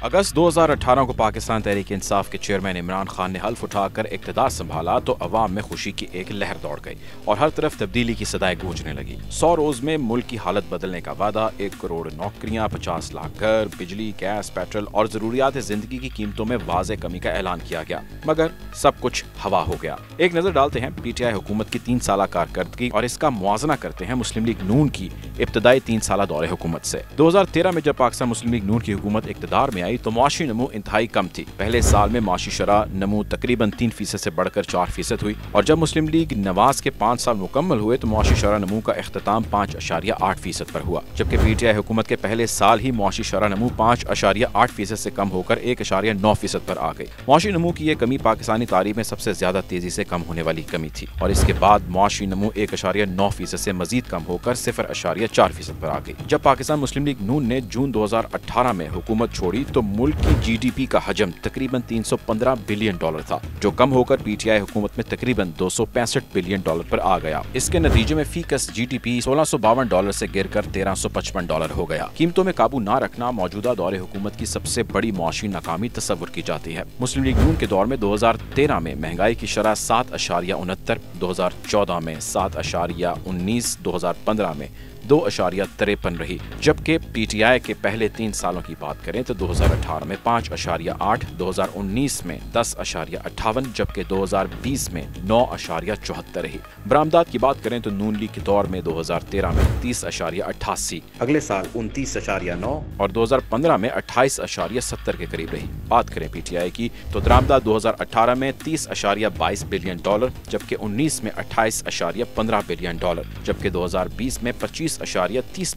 अगस्त 2018 को पाकिस्तान तहरीक इंसाफ के चेयरमैन इमरान खान ने हल्फ उठाकर इक़्तिदार संभाला तो अवाम में खुशी की एक लहर दौड़ गई और हर तरफ तब्दीली की सदाएं गूंजने लगी। 100 रोज में मुल्क की हालत बदलने का वादा, 1 करोड़ नौकरियां, 50 लाख घर, बिजली, गैस, पेट्रोल और जरूरियात जिंदगी की कीमतों में वाज़े कमी का ऐलान किया गया, मगर सब कुछ हवा हो गया। एक नजर डालते हैं PTI हुकूमत की 3 साल कारकर्दगी और इसका मुआवजना करते हैं मुस्लिम लीग नून की इब्तदाई 3 साल दौरे हुकूमत से। 2013 में जब पाकिस्तान मुस्लिम लीग नून की हुकूमत इक़्तिदार में आई तो मुआशी नमू इंतहाई कम थी। पहले साल में मुआशी शरह नमू तकरीबन 3% से बढ़कर 4% हुई और जब मुस्लिम लीग नवाज के 5 साल मुकम्मल हुए तो मुआशी शरह नमू का इख्तिताम 5.8% पर हुआ, जबकि PTI हुकूमत के पहले साल ही मुआशी शरह नमू 5.8% से कम होकर 1.9% पर आ गई। मुआशी नमू की ये कमी पाकिस्तानी तारीख में सबसे ज्यादा तेजी से कम होने वाली कमी थी और इसके बाद मुआशी नमू 1.9% से मजीद कम होकर 0.4% पर आ गई। जब पाकिस्तान मुस्लिम लीग नून ने जून 2018 में हुकूमत छोड़ी तो मुल्क की GDP का हजम तकरीबन $315 बिलियन था, जो कम होकर PTI हुकूमत में तकरीबन $265 बिलियन पर आ गया। इसके नतीजे में फीकस GDP $1652 से गिरकर $1355 हो गया। कीमतों में काबू न रखना मौजूदा दौरे हुकूमत की सबसे बड़ी मुआशी नाकामी तस्वुर की जाती है। मुस्लिम लीग नून के दौर में 2013 में महंगाई की शरह 7.69, 2014 में 7.19, 2015 में 2.53 रही, जबकि PTI के पहले 3 सालों की बात करें तो 2018 में 5.8, 2019 में 10.58, जबकि 2020 में 9.74 रही। बरामदात की बात करें तो नून लीग के दौर में 2013 में 30.88, अगले साल 29.9 और 2015 में 28.70 के करीब रही। बात करें PTI की तो बरामदात 2018 में 30.22 बिलियन डॉलर, जबकि 19 में 28.15 बिलियन डॉलर, जबकि 2020 में 25.30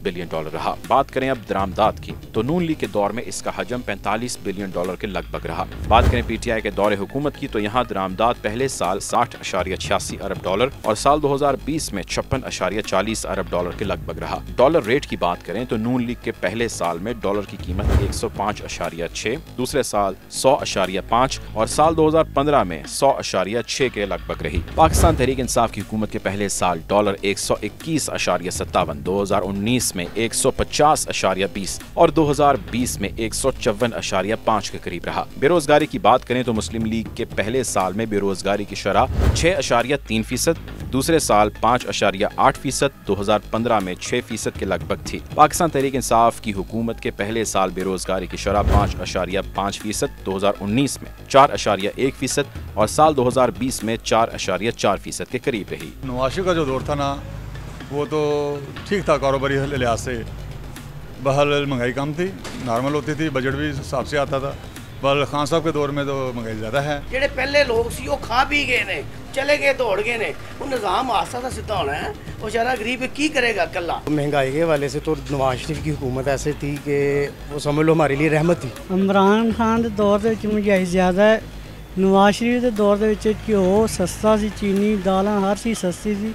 बिलियन डॉलर रहा। बात करें अब दरामदात की तो नून लीग के दौर में इसका हजम 45 बिलियन डॉलर के लगभग रहा। बात करें PTI के दौरे हुकूमत की तो यहाँ दरामदात पहले साल 60.86 अरब डॉलर और साल 2020 में 56.40 अरब डॉलर के लगभग रहा। डॉलर रेट की बात करें तो नून लीग के पहले साल में डॉलर की कीमत 105.6, दूसरे साल 100.5 और साल 2015 में 100.6 के लगभग रही। पाकिस्तान तहरीक इंसाफ की हुकूमत के पहले साल डॉलर 121.57, 2019 में 150.20 और 2020 में 154.5 के करीब रहा। बेरोजगारी की बात करें तो मुस्लिम लीग के पहले साल में बेरोजगारी की शरह 6.3%, दूसरे साल 5.8%, 2015 में 6% के लगभग थी। पाकिस्तान तहरीक इंसाफ की हुकूमत के पहले साल बेरोजगारी की शरह 5.5%, 2019 में 4.1% और साल 2020 में 4.4% के करीब रही। नवाशी का जो दौर था ना वो तो ठीक था, कारोबारी लिहाज से बहरहाल महंगाई कम थी, नॉर्मल होती थी, बजट भी हिसाब से आता था। पर खान साहब के दौर में तो महंगाई ज़्यादा है। ਜਿਹੜੇ ਪਹਿਲੇ ਲੋਕ ਸੀ ਉਹ ਖਾ ਪੀ ਗਏ ਨੇ, चले गए दौड़ गए ने, वो निज़ाम आस्ता सा सीधा होना है। वो बेचारा गरीब की करेगा कल्ला। महंगाई के हवाले से तो नवाज शरीफ की हुकूमत ऐसे थी कि वो समझ लो हमारे लिए रहमत थी। इमरान खान के दौर ਦੇ ਵਿੱਚ महंगाई ज़्यादा है, नवाज शरीफ के दौर ਦੇ ਵਿੱਚ ਘਿਓ सस्ता सी, चीनी दालां हर चीज़ सस्ती सी।